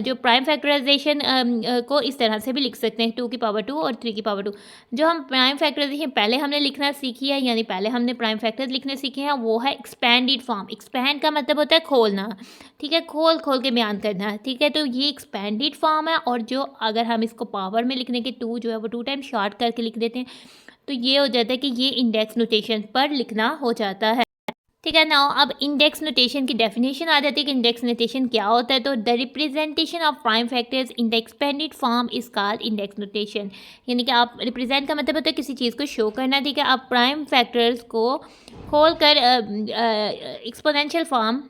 जो प्राइम फैक्टराइजेशन को इस तरह से भी लिख सकते हैं, 2 की पावर 2 और 3 की पावर 2। जो हम प्राइम फैक्टर्स देखिए पहले हमने लिखना सीखी है, यानी पहले हमने प्राइम फैक्टर्स लिखने सीखे हैं, वो है एक्सपेंडेड फॉर्म। एक्सपैंड का मतलब होता है खोलना, ठीक है, खोल खोल के बयान करना, ठीक है। तो ये एक्सपेंडेड फॉर्म है, और जो अगर हम इसको पावर में लिखने के 2 जो है वो 2 टाइम शॉर्ट करके लिख देते हैं, तो ये हो जाता है कि ये इंडेक्स नोटेशन पर लिखना हो जाता है, ठीक है। नाउ अब इंडेक्स नोटेशन की डेफिनेशन आ जाती है कि इंडेक्स नोटेशन क्या होता है। तो the representation of prime factors in the expanded form is called index notation. यानी कि आप रिप्रेजेंट का मतलब होता है किसी चीज़ को शो करना, ठीक है। आप प्राइम फैक्टर्स को खोल कर एक्सपोनेंशियल फॉर्म,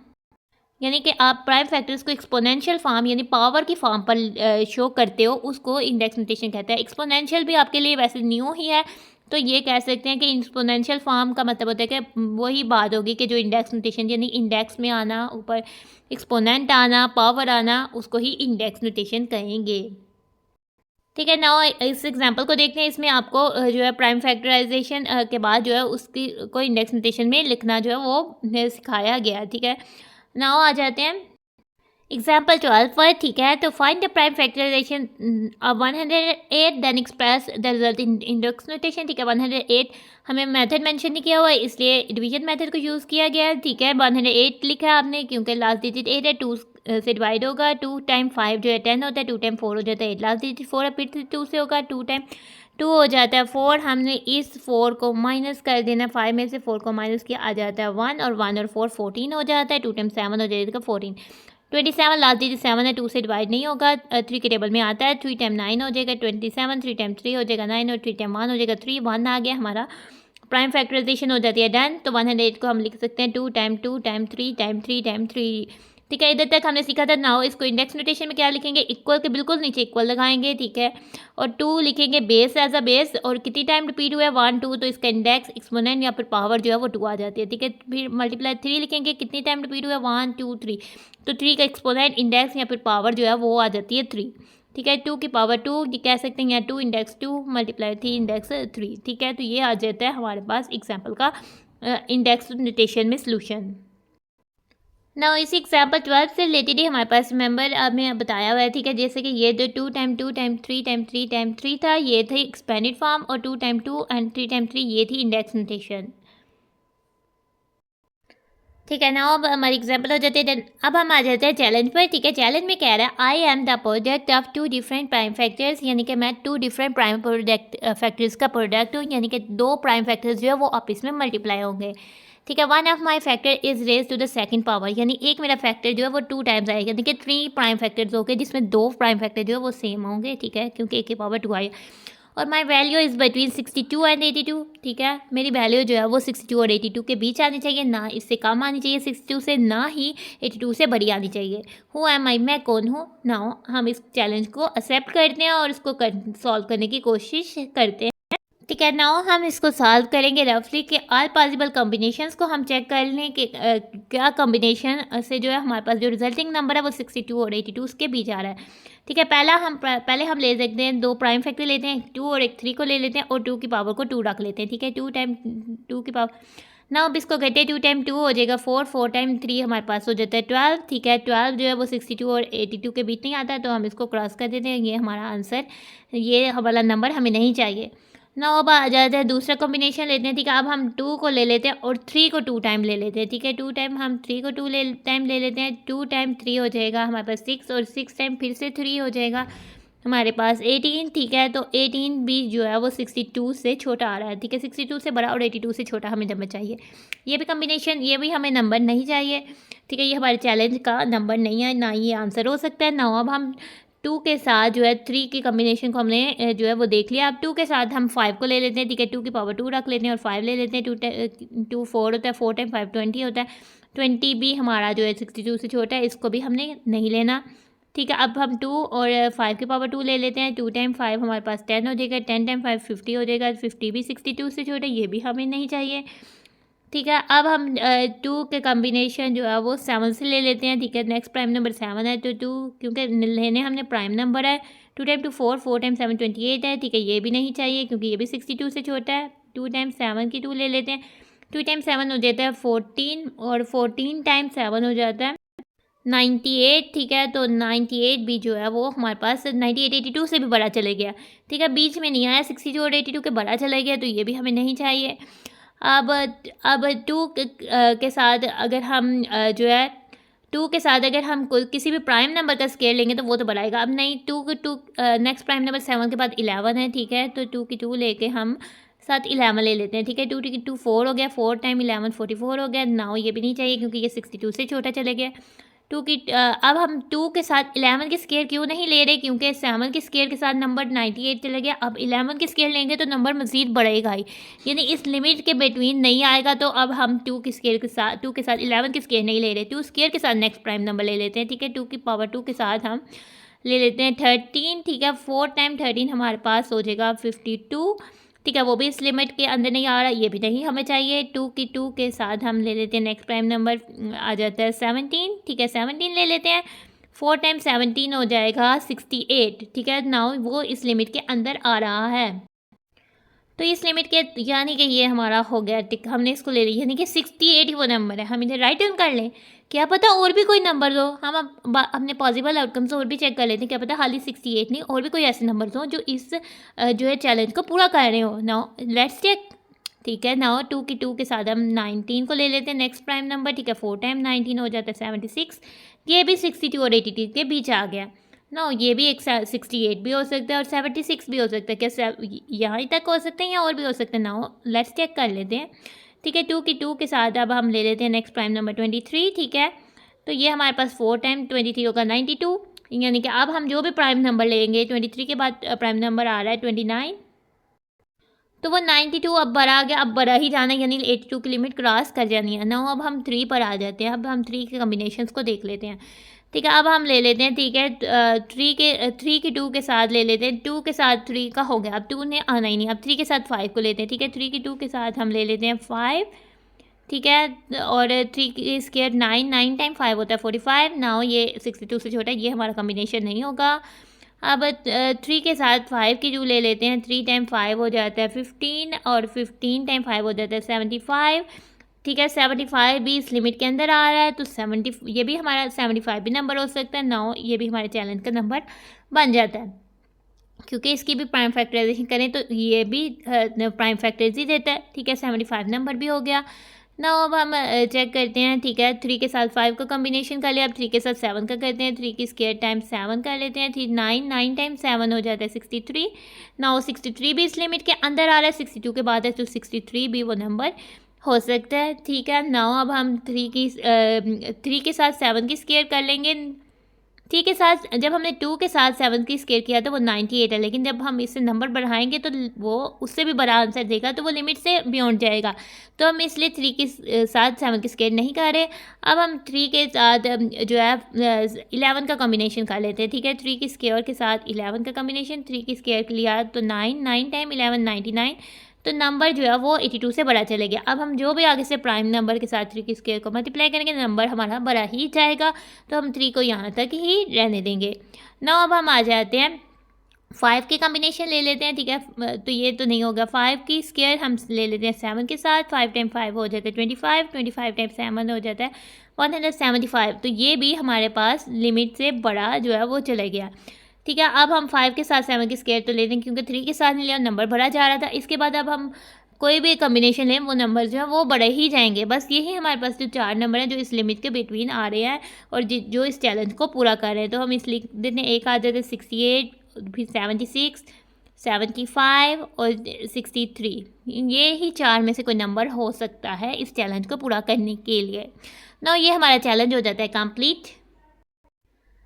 यानी कि आप प्राइम फैक्टर्स को एक्सपोनेंशियल फॉर्म यानी पावर की फॉर्म पर शो करते हो, उसको इंडेक्स नोटेशन कहते हैं। एक्सपोनेंशियल भी आपके लिए वैसे न्यू ही है, तो ये कह सकते हैं कि एक्सपोनेंशियल फॉर्म का मतलब होता है कि वही बात होगी कि जो इंडेक्स नोटेशन यानी इंडेक्स में आना, ऊपर एक्सपोनेंट आना, पावर आना, उसको ही इंडेक्स नोटेशन कहेंगे, ठीक है। नाउ इस एग्जांपल को देखते हैं। इसमें आपको जो है प्राइम फैक्टराइजेशन के बाद जो है उसकी को इंडेक्स नोटेशन में लिखना जो है वो सिखाया गया, ठीक है। नाउ आ जाते हैं एग्जाम्पल 12 पर, ठीक है। तो find the prime factorization 108 then express the result in index notation, ठीक है। 108 हमें मेथड मेंशन नहीं किया हुआ है, इसलिए डिवीजन मेथड को यूज़ किया गया है, ठीक है। 108 लिखा है आपने क्योंकि लास्ट डिजिट 8 है, 2 से डिवाइड होगा, 2 टाइम 5 जो है 10 होता है, 2 टाइम 4 हो जाता है 8, लास्ट डिजिट 4 है, फिर 2 से होगा, 2 टाइम 2 हो जाता है 4। हमने इस 4 को माइनस कर देना, 5 में से 4 को माइनस किया, आ जाता है 1 और 1 और 4 14 हो जाता है, 2 टाइम 7 हो जाएगा 14, 27 लास्ट डिजिट 7 है, 2 से डिवाइड नहीं होगा, 3 के टेबल में आता है, 3 टाइम 9 हो जाएगा 27, 3 टाइम 3 हो जाएगा 9 और 3 टाइम 1 हो जाएगा 3, 1 आ गया, हमारा प्राइम फैक्टराइजेशन हो जाती है डन। तो 108 को हम लिख सकते हैं 2 टाइम 3 टाइम 3 टाइम 3, ठीक है। इधर तक हमने सीखा था। नाउ इसको इंडेक्स नोटेशन में क्या लिखेंगे, इक्वल के बिल्कुल नीचे इक्वल लगाएंगे, ठीक है, और 2 लिखेंगे बेस एज अ बेस, और कितनी टाइम रिपीट हुआ है 1 2, तो इसका इंडेक्स एक्सपोनेंट या फिर पावर जो है वो 2 आ जाती है, ठीक है। फिर मल्टीप्लाई 3 लिखेंगे, कितनी टाइम रिपीट हुआ है 1 2 3, तो 3 का एक्सपोनेंट इंडेक्स या फिर पावर जो है वो आ जाती है 3, ठीक है। 2 की पावर 2 ये कह सकते हैं, या 2 इंडेक्स 2 मल्टीप्लाई 3 इंडेक्स 3, ठीक है। तो ये आ जाता है हमारे पास एग्जाम्पल का इंडेक्स नोटेशन में सोल्यूशन। ना इसी एग्जाम्पल 12 से रिलेटेड ही हमारे पास मेंबर हमें बताया हुआ है, ठीक है। जैसे कि ये जो 2 टाइम 2 टाइम 3 टाइम 3 टाइम 3 था, ये थी एक्सपेंडेड फॉर्म, और 2 टाइम 2 एंड 3 टाइम 3 ये थी इंडेक्स नोटेशन, ठीक है ना। अब हमारी एग्जाम्पल हो जाते हैं। अब हम आ जाते हैं चैलेंज पर, ठीक है। चैलेंज में कह रहा है I am the product of 2 different prime factors, यानी कि मैं 2 डिफरेंट प्राइम प्रोडक्ट फैक्टर्स का प्रोडक्ट हूँ, यानी कि 2 प्राइम फैक्टर्स जो है वो आपस में मल्टीप्लाई होंगे, ठीक है। 1 of my factor is raise to the second power, यानी एक मेरा फैक्टर जो है वो 2 टाइम्स आएगा, यानी कि 3 प्राइम फैक्टर्स होंगे जिसमें 2 प्राइम फैक्टर जो है वो सेम होंगे, ठीक है, क्योंकि एक की पावर 2 आई। और my value is between 62 and 82, ठीक है। मेरी वैल्यू जो है वो 62 और 82 के बीच आनी चाहिए, ना इससे कम आनी चाहिए 62 से, ना ही 82 से बड़ी आनी चाहिए। हु एम आई, मैं कौन हूँ। नाउ हम इस चैलेंज को एक्सेप्ट करते हैं और इसको सॉल्व करने की कोशिश करते हैं, ठीक है। नाउ हम इसको सॉल्व करेंगे रफली कि ऑल पॉसिबल कॉम्बिनेशंस को हम चेक कर लें कि क्या कॉम्बिनेशन से जो है हमारे पास जो रिजल्टिंग नंबर है वो 62 और 82 उसके बीच आ रहा है, ठीक है। पहले हम ले सकते हैं 2 प्राइम फैक्टर लेते हैं, 2 और एक 3 को ले लेते हैं, और 2 की पावर को 2 रख लेते हैं, ठीक है। 2 टाइम 2 की पावर, ना अब इसको कहते हैं 2 टाइम 2 हो जाएगा 4, 4 टाइम 3 हमारे पास हो जाता है 12, ठीक है। 12 जो है वो 62 और 82 के बीच नहीं आता है, तो हम इसको क्रॉस कर देते हैं, ये हमारा आंसर, ये वाला नंबर हमें नहीं चाहिए ना। अब आ जाता है दूसरा कॉम्बिनेशन लेते हैं, ठीक है। अब हम 2 को ले लेते हैं और 3 को 2 टाइम ले लेते हैं, ठीक है। 2 टाइम हम 3 को 2 टाइम ले लेते हैं, 2 टाइम 3 हो जाएगा हमारे पास 6, और 6 टाइम फिर से 3 हो जाएगा हमारे पास 18, ठीक है। तो 18 भी जो है वो 62 से छोटा आ रहा है, ठीक है। 62 से बड़ा और 82 से छोटा हमें नंबर चाहिए। ये भी कॉम्बिनेशन, ये भी हमें नंबर नहीं चाहिए, ठीक है। ये हमारे चैलेंज का नंबर नहीं है, ना ये आंसर हो सकता है। ना अब हम 2 के साथ जो है 3 की कॉम्बिनेशन को हमने जो है वो देख लिया। अब 2 के साथ हम 5 को ले लेते हैं, ठीक है। 2 की पावर 2 रख लेते हैं और 5 ले लेते हैं। 2 4 होता है, 4 टाइम 5 20 होता है। 20 भी हमारा जो है 62 से छोटा है, इसको भी हमने नहीं लेना, ठीक है। अब हम 2 और 5 की पावर 2 ले लेते हैं। 2 टाइम 5 हमारे पास 10 हो जाएगा, 10 टाइम 5 50 हो जाएगा, 50 भी 62 से छोटा है, ये भी हमें नहीं चाहिए, ठीक है। अब हम 2 के कॉम्बिनेशन जो है वो 7 से ले लेते हैं, ठीक है। नेक्स्ट प्राइम नंबर 7 है, तो 2 क्योंकि लेने हमने प्राइम नंबर है। 2 टाइम 2 4, 4 टाइम 7 28 है, ठीक है। ये भी नहीं चाहिए क्योंकि ये भी 62 से छोटा है। 2 टाइम 7 की 2 ले लेते हैं, 2 टाइम 7 हो जाता है 14, और 14 टाइम 7 हो जाता है 98, ठीक है, तो 98 भी जो है वो हमारे पास 98 82 से भी बड़ा चले गया, ठीक है, बीच में नहीं आया, 62 और 82 के बड़ा चला गया, तो ये भी हमें नहीं चाहिए। अब 2 के साथ अगर हम जो है 2 के साथ अगर हम किसी भी प्राइम नंबर का स्केयर लेंगे तो वो तो बढ़ाएगा। अब नहीं, 2 नेक्स्ट प्राइम नंबर 7 के बाद 11 है, ठीक है, तो 2 की 2 लेके हम साथ 11 ले लेते हैं, ठीक है, 2 की 2 4 हो गया, 4 टाइम 11 44 हो गया। नाउ ये भी नहीं चाहिए क्योंकि ये 62 से छोटा चले गया। अब हम 2 के साथ 11 के स्केयर क्यों नहीं ले रहे, क्योंकि 7 के स्केयर के साथ नंबर 98 चले गया। अब 11 के स्केयर लेंगे तो नंबर मज़ीद बढ़ेगा ही, यानी इस लिमिट के बिटवीन नहीं आएगा। तो अब हम 2 के स्केयर के साथ 2 के साथ 11 के स्केयर नहीं ले रहे, 2 स्केयर के साथ नेक्स्ट प्राइम नंबर ले लेते हैं, ठीक है, 2 की पावर 2 के साथ हम ले लेते हैं 13, ठीक है, 4 टाइम 13 हमारे पास हो जाएगा 52, ठीक है, वो भी इस लिमिट के अंदर नहीं आ रहा, ये भी नहीं हमें चाहिए। 2 की 2 के साथ हम ले लेते हैं नेक्स्ट प्राइम नंबर आ जाता है 17, ठीक है, 17 ले लेते हैं, 4 टाइम 17 हो जाएगा 68, ठीक है, नाउ वो इस लिमिट के अंदर आ रहा है। तो इस लिमिट के यानी कि ये हमारा हो गया टिक, हमने इसको ले लिया, यानी कि 68 ही वो नंबर है। हम इधर राइट डाउन कर लें, क्या पता और भी कोई नंबर हो, हम अब अपने पॉसिबल आउटकम्स और भी चेक कर लेते हैं, क्या पता खाली 68 नहीं और भी कोई ऐसे नंबर हो जो इस जो है चैलेंज को पूरा कर रहे हो। नाउ लेट्स चेक, ठीक है, नाउ 2 की 2 के साथ हम 19 को ले लेते हैं नेक्स्ट प्राइम नंबर, ठीक है, 4 टाइम 19 हो जाता है 76, ये भी 62 और 82 के बीच आ गया। नो ये भी एक 68 भी हो सकता है और 76 भी हो सकता है, क्या यहाँ तक हो सकते हैं या और भी हो सकते हैं। नाउ लेट्स चेक कर लेते हैं, ठीक है, 2 की 2 के साथ अब हम ले लेते हैं नेक्स्ट प्राइम नंबर 23, ठीक है, तो ये हमारे पास 4 टाइम 23 होगा 92, यानी कि अब हम जो भी प्राइम नंबर लेंगे 23 के बाद प्राइम नंबर आ रहा है 29, तो वो 92 अब बढ़ा आ गया, अब बढ़ा ही जाना है, यानी 82 की लिमिट क्रॉस कर जानी है। नाउ अब हम 3 पर आ जाते हैं, अब हम 3 के कम्बिनेशंस को देख लेते हैं, ठीक है, अब हम ले लेते हैं, ठीक है, 3 की 2 के साथ ले लेते हैं, 2 के साथ 3 का हो गया, अब 2 ने आना ही नहीं, अब 3 के साथ 5 को लेते हैं, ठीक है, 3 की 2 के साथ हम ले लेते हैं 5, ठीक है, और 3 की स्केयर 9 टाइम 5 होता है 45। नाउ ये 62 से छोटा है, ये हमारा कम्बिनेशन नहीं होगा। अब 3 के साथ 5 की 2 ले लेते हैं, 3 टाइम 5 हो जाता है 15 और 15 टाइम 5 हो जाता है 75, ठीक है, 75 भी इस लिमिट के अंदर आ रहा है, तो 70 ये भी हमारा 75 भी नंबर हो सकता है। नाउ ये भी हमारे चैलेंज का नंबर बन जाता है, क्योंकि इसकी भी प्राइम फैक्टराइजेशन करें तो ये भी प्राइम फैक्टर्स ही देता है, ठीक है, 75 नंबर भी हो गया। नाउ अब हम चेक करते हैं, ठीक है, 3 के साथ 5 का कॉम्बिनेशन कर लिया, अब 3 के साथ 7 का करते हैं, 3 की स्केयर टाइम 7 कर लेते हैं, 9 टाइम 7 हो जाता है 63। नाउ 63 भी इस लिमिट के अंदर आ रहा है, 62 के बाद है, तो 63 भी वो नंबर हो सकता है, ठीक है। नाउ अब हम 3 के साथ 7 की स्केयर कर लेंगे, 3 के साथ जब हमने 2 के साथ 7 की स्केयर किया तो वो 98 है, लेकिन जब हम इससे नंबर बढ़ाएंगे तो वो उससे भी बड़ा आंसर देगा, तो वो लिमिट से बियॉन्ड जाएगा, तो हम इसलिए 3 के साथ 7 की स्केयर नहीं कर रहे। अब हम 3 के साथ जो है 11 का कॉम्बिनेशन कर लेते हैं, ठीक है, 3 की स्केयर के साथ 11 का कॉम्बिनेशन, 3 की स्केयर लिया तो 9 टाइम 11 99, तो नंबर जो है वो 82 से बड़ा चले गया। अब हम जो भी आगे से प्राइम नंबर के साथ 3 की स्केयर को मल्टीप्लाई करेंगे नंबर हमारा बड़ा ही जाएगा, तो हम 3 को यहाँ तक ही रहने देंगे। नाउ अब हम आ जाते हैं 5 के कॉम्बिनेशन ले लेते हैं, ठीक है, तो ये तो नहीं होगा, 5 की स्केयर हम ले लेते हैं 7 के साथ, 5 टाइम 5 हो जाता है 25, 25 टाइम 7 हो जाता है 175, तो ये भी हमारे पास लिमिट से बड़ा जो है वो चले गया, ठीक है। अब हम 5 के साथ 7 की स्केयर तो ले लें, क्योंकि 3 के साथ नहीं लिया नंबर बढ़ा जा रहा था। इसके बाद अब हम कोई भी कॉम्बिनेशन लें वो नंबर जो है वो बढ़े ही जाएंगे, बस यही हमारे पास जो 4 नंबर हैं जो इस लिमिट के बिटवीन आ रहे हैं और जो इस चैलेंज को पूरा कर रहे हैं। तो हम इस लिख देते हैं, एक आ जाते हैं 68, फिर 76, 75 और 63, ये ही 4 में से कोई नंबर हो सकता है इस चैलेंज को पूरा करने के लिए। ना ये हमारा चैलेंज हो जाता है कंप्लीट।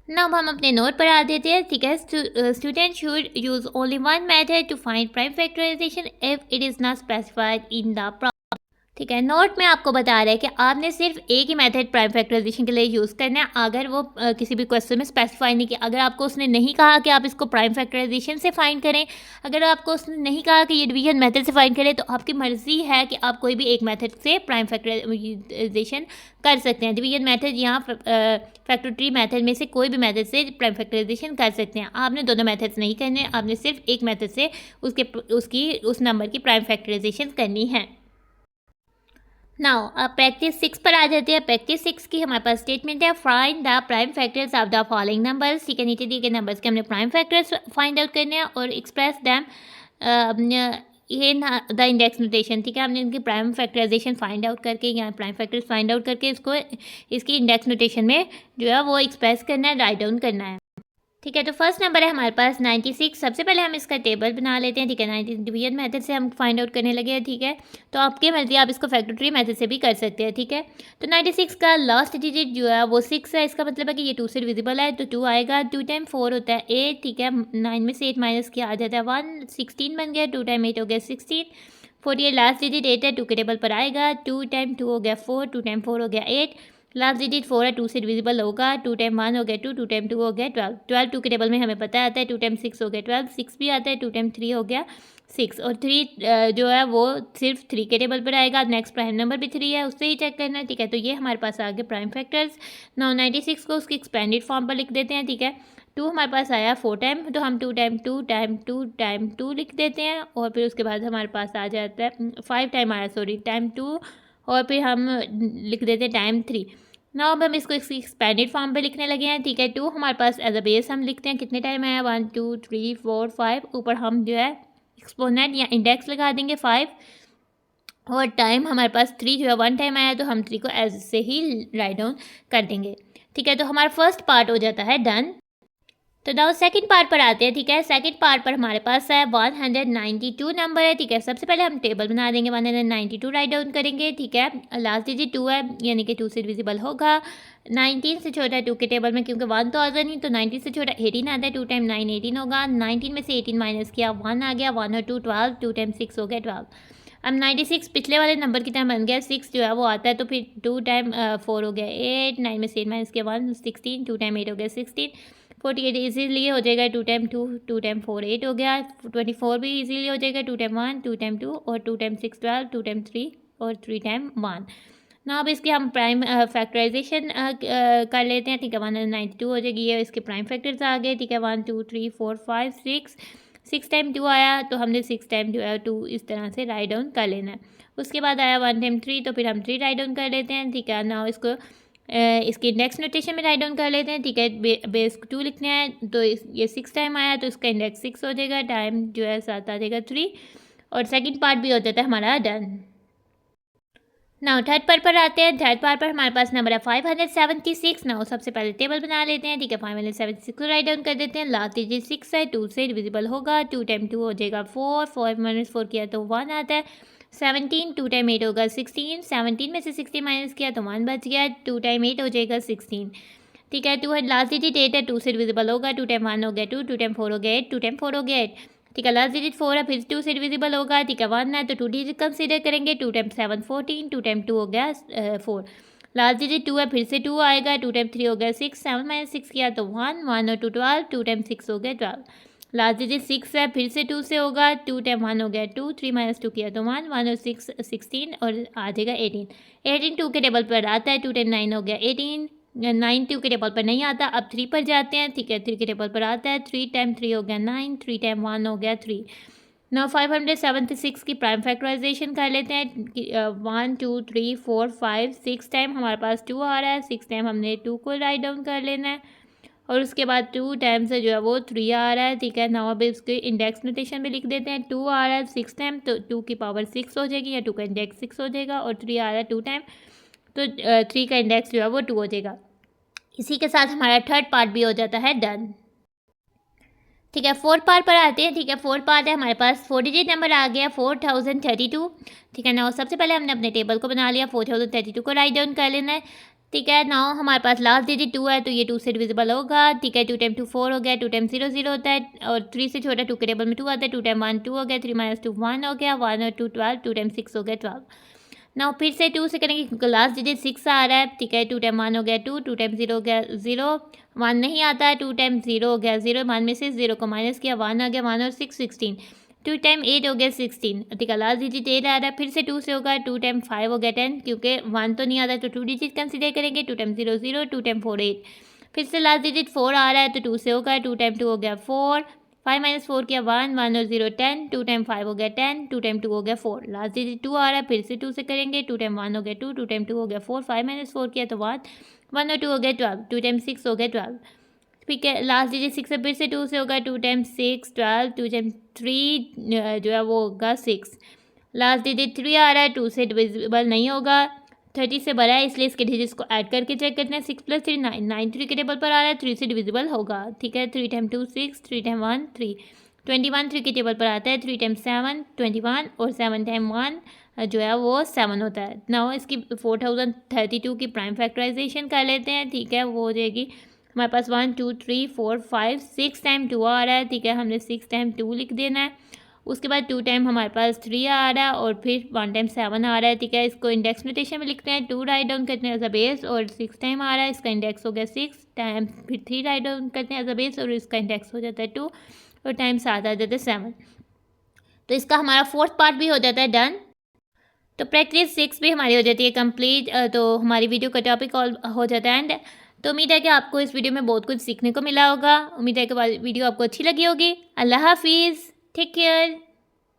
ना अब हम अपने नोट पर आ देते हैं, ठीक है, student should use only one method to find prime factorization if it is not specified in the problem, ठीक है। नोट में आपको बता रहा है कि आपने सिर्फ एक ही मेथड प्राइम फैक्टराइजेशन के लिए यूज़ करना है, अगर वो किसी भी क्वेश्चन में स्पेसिफाई नहीं किया, अगर आपको उसने नहीं कहा कि आप इसको प्राइम फैक्टराइजेशन से फाइंड करें, अगर आपको उसने नहीं कहा कि ये डिवीजन मेथड से फाइंड करें, तो आपकी मर्जी है कि आप कोई भी एक मेथड से प्राइम फैक्टराइजेशन कर सकते हैं। डिवीजन मेथड यहाँ फैक्टर ट्री मेथड में से कोई भी मेथड से प्राइम फैक्टराइजेशन कर सकते हैं। आपने दोनों मेथड्स नहीं करने, आपने सिर्फ एक मेथड से उस नंबर की प्राइम फैक्टराइजेशन करनी है। नाउ अब प्रैक्टिस 6 पर आ जाते हैं। प्रैक्टिस 6 की हमारे पास स्टेटमेंट है, find the prime factors of the following numbers. ठीक है, नीचे दिए गए नंबर्स के हमने प्राइम फैक्टर्स फाइंड आउट करने हैं और एक्सप्रेस दैम ये द इंडेक्स नोटेशन। ठीक है, हमने इनकी प्राइम फैक्टराइजेशन फाइंड आउट करके या प्राइम फैक्टर्स फाइंड आउट करके इसको इसकी इंडेक्स नोटेशन में जो है वो एक्सप्रेस करना है, राइट डाउन करना है। ठीक है, तो फर्स्ट नंबर है हमारे पास 96। सबसे पहले हम इसका टेबल बना लेते हैं। ठीक है, 90 डिवीजन मेथड से हम फाइंड आउट करने लगे हैं। ठीक है, तो आपके मर्जी, आप इसको फैक्टर ट्री मेथड से भी कर सकते हैं। ठीक है, तो 96 का लास्ट डिजिट जो है वो 6 है। इसका मतलब है कि ये 2 से डिविजिबल है, तो 2 आएगा। 2 टाइम 4 होता है 8। ठीक है, 9 में से 8 माइनस किया आ जाता है 1। 16 बन गया। 2 टाइम 8 हो गया 16। 48 लास्ट डिजिट 8 है, 2 के टेबल पर आएगा। 2 टाइम 2 हो गया 4। 2 टाइम 4 हो गया 8। लास्ट डिजिट 4 है, 2 से डिविजिबल होगा। 2 टाइम 1 हो गया 2। 2 टाइम 2 हो गया 12। 12 2 के टेबल में हमें पता आता है। 2 टाइम 6 हो गया 12। 6 भी आता है। 2 टाइम 3 हो गया 6। और 3 जो है वो सिर्फ 3 के टेबल पर आएगा। नेक्स्ट प्राइम नंबर भी 3 है, उससे ही चेक करना है। ठीक है, तो ये हमारे पास आ गए प्राइम फैक्टर्स। 96 को उसकी एक्सपेंडेड फॉर्म पर लिख देते हैं। ठीक है, 2 हमारे पास आया 4 टाइम, तो हम 2 टाइम 2 टाइम 2 टाइम 2 लिख देते हैं। और फिर उसके बाद हमारे पास आ जाता है 5 टाइम आया, सॉरी, टाइम 2। और फिर हम लिख देते हैं टाइम 3। ना अब हम इसको एक्सपेंडेड फॉर्म पे लिखने लगे हैं। ठीक है, 2 हमारे पास एज अ बेस हम लिखते हैं। कितने टाइम आया, 1 2 3 4 5। ऊपर हम जो है एक्सपोनेंट या इंडेक्स लगा देंगे 5। और टाइम हमारे पास 3 जो है 1 टाइम आया, तो हम 3 को एज से ही राइट डाउन कर देंगे। ठीक है, तो हमारा फर्स्ट पार्ट हो जाता है डन। तो नाउ सेकंड पार्ट पर आते हैं। ठीक है, सेकंड पार्ट पर हमारे पास है 192 नंबर है। ठीक है, सबसे पहले हम टेबल बना देंगे, 192 राइट डाउन करेंगे। ठीक है, लास्ट डिजिट 2 है, यानी कि 2 से डिविजिबल होगा। 19 से छोटा है 2 के टेबल में, क्योंकि 1 तो आता नहीं, तो 19 से छोटा 18 आता है। 2 टाइम 9 18 होगा। 19 में से 18 माइनस किया 1 आ गया। 1 और 2 12। 2 टाइम 6 हो गया 12। अब 96 पिछले वाले नंबर की तरह बन गया। 6 जो है वो आता है, तो फिर 2 टाइम 4 हो गया 8। 9 में से 8 माइनस किया 1 16। 2 टाइम 8 हो गया 16। 48 इजीली हो जाएगा। 2 टाइम 2 2 टाइम 4 8 हो गया। 24 भी इजीली हो जाएगा। 2 टाइम 1 2 टाइम 2 और 2 टाइम 6 12। 2 टाइम 3 और 3 टाइम 1। ना अब इसके हम प्राइम फैक्टराइजेशन कर लेते हैं। ठीक है, 192 हो जाएगी। ये इसके प्राइम फैक्टर्स आ गए। ठीक है, 1 2 3 4 5 6। 6 टाइम 2 आया, तो हमने 6 टाइम जो है 2 इस तरह से राइट डाउन कर लेना है। उसके बाद आया 1 टाइम 3, तो फिर हम 3 राइट डाउन कर लेते हैं। ठीक है, ना इसको इसकी इंडेक्स नोटेशन में राइट डाउन कर लेते हैं। ठीक है, बेस 2 लिखना है, तो ये 6 टाइम आया, तो इसका इंडेक्स 6 हो जाएगा। टाइम जो है 7 आ जाएगा 3। और सेकंड पार्ट भी हो जाता है हमारा डन। नाउ थर्ड पार्ट पर आते हैं। थर्ड पार्ट पर हमारे पास नंबर है 576। नाउ सबसे पहले टेबल बना लेते हैं। ठीक है, 576 को राइट डाउन कर देते हैं। लास्ट डिजिट 6 है, 2 से डिविजिबल होगा। 2 टाइम 2 हो जाएगा 4। 4 माइनस 4 किया तो 1 आता है। 17 2 टाइम 8 होगा 16। 17 में से 60 माइनस किया तो 1 बच गया। 2 टाइम 8 हो जाएगा 16। ठीक है, 2 है, लास्ट डिजिट 8 है, 2 से डिविजिबल होगा। 2 टाइम 1 हो गया 2। 2 टाइम 4 हो गया 8। 2 टाइम 4 हो गया 8। ठीक है, लास्ट डिजिट 4 है, फिर 2 से डिविजिबल होगा। ठीक है, 1 है, तो 2 डिजिट कंसीडर करेंगे। 2 टाइम 7 14। 2 टाइम 2 हो गया 4। लास्ट डिजिट 2 है, फिर से 2 आएगा। 2 टाइम 3 हो गया 6। 7 माइनस 6 किया तो 1। 1 और 2 12। 2 टाइम 6 हो गया 12। लास्ट डिजिट 6 है, फिर से 2 से होगा। 2 टाइम 1 हो गया 2। 3 माइनस 2 किया तो 1। 1 और 6 16 और आ जाएगा 18। 18 2 के टेबल पर आता है। 2 टाइम 9 हो गया 18। 9 2 के टेबल पर नहीं आता। अब 3 पर जाते हैं। ठीक है, 3 के टेबल पर आता है। 3 टाइम 3 हो गया 9। 3 टाइम 1 हो गया 3। नाउ 576 की प्राइम फैक्टराइजेशन कर लेते हैं। 1 2 3 4 5 6 टाइम हमारे पास 2 आ रहा है। 6 टाइम हमने 2 को राइट डाउन कर लेना है। और उसके बाद 2 टाइम से जो है वो 3 आ रहा है। ठीक है, नाउ अब इसके इंडेक्स नोटेशन में लिख देते हैं। 2 आ रहा है 6 टाइम, तो 2 की पावर 6 हो जाएगी, या 2 का इंडेक्स 6 हो जाएगा। और 3 आ रहा है 2 टाइम, तो 3 का इंडेक्स जो है वो 2 हो जाएगा। इसी के साथ हमारा थर्ड पार्ट भी हो जाता है डन। ठीक है, फोर्थ पार्ट पर आते हैं। ठीक है, फोर्थ पार्ट है हमारे पास 4 डिजिट नंबर आ गया 4032। ठीक है, नाउ सबसे पहले हमने अपने टेबल को बना लिया। 4032 को राइट डाउन कर लेना है। ठीक है, नाउ हमारे पास लास्ट डिजिट 2 है, तो ये 2 से डिविजिबल होगा। ठीक है, 2 टाइम 2 4 हो गया। 2 टाइम 0 0 होता है, और 3 से छोटा 2 के टेबल में 2 आता है। 2 टाइम 1 2 हो गया। 3 माइनस 2 1 हो गया। 1 और 2 12। 2 टाइम 6 हो गया 12। नाउ फिर से 2 से करेंगे, क्योंकि लास्ट डिजिट 6 आ रहा है। ठीक है, 2 टाइम 1 हो गया 2। 2 टाइम 0 हो गया 0। 1 नहीं आता है। 2 टाइम 0 हो गया 0। 1 में से 0 को माइनस किया 1 आ गया। 1 और 6 16। 2 टाइम 8 हो गया 16। ठीक है, लास्ट डिजिट 8 आ रहा है। फिर से 2 से होगा। 2 टाइम 5 हो गया 10, क्योंकि 1 तो नहीं आता है, तो 2 डिजिट कंसिडर करेंगे। 2 टाइम 0 0। 2 टाइम 4 8। फिर से लास्ट डिजिट 4 आ रहा है, तो 2 से होगा। 2 टाइम 2 हो गया 4। 5 माइनस 4 किया 1, 1 और 0 10, 2 टाइम 5 हो गया 10, 2 टाइम 2 हो गया 4, लास्ट डिजिट 2 आ रहा है, फिर से 2 से करेंगे, 2 टाइम 1 हो गया 2, 2 टाइम 2 हो गया 4, 5 माइनस 4 किया तो 1, 1 और 2 हो गया 12, 2 टाइम 6 हो गया 12, ठीक है, लास्ट डिजिट 6 है, फिर से 2 से होगा, 2 टाइम 6 12, 2 टाइम 3 जो है वो होगा 6, लास्ट डिजिट 3 आ रहा है, 2 से डिविजिबल नहीं होगा, 30 से बड़ा है इसलिए इसके डिजिट्स को ऐड करके चेक करते हैं, 6 + 3 9, 9 3 के टेबल पर आ रहा है, 3 से डिविजिबल होगा, ठीक है, 3 टाइम 2 6, 3 टाइम 1 3, 21 3 के टेबल पर आता है, 3 टाइम 7 21 और 7 टाइम 1 जो है वो 7 होता है। नाउ इसकी 4032 की प्राइम फैक्टराइजेशन कर लेते हैं, ठीक है, वो हो जाएगी हमारे पास 1 2 3 4 5 6 टाइम 2 आ रहा है, ठीक है, हमने 6 टाइम 2 लिख देना है, उसके बाद 2 टाइम हमारे पास 3 आ रहा है और फिर 1 टाइम 7 आ रहा है, ठीक है, इसको इंडेक्स नोटेशन में लिखते हैं, 2 राइट डाउन करते हैं एज अ बेस और 6 टाइम आ रहा है, इसका इंडेक्स हो गया 6 टाइम, फिर 3 राइट डाउन करते हैं एज अ बेस और इसका इंडेक्स हो जाता है 2 और टाइम 7 आ जाता है 7। तो इसका हमारा 4th पार्ट भी हो जाता है डन। तो प्रैक्टिस 6 भी हमारी हो जाती है कंप्लीट, तो हमारी वीडियो का टॉपिक हो जाता है एंड। तो उम्मीद है कि आपको इस वीडियो में बहुत कुछ सीखने को मिला होगा, उम्मीद है कि वीडियो आपको अच्छी लगी होगी। अल्लाह हाफिज़, टेक केयर।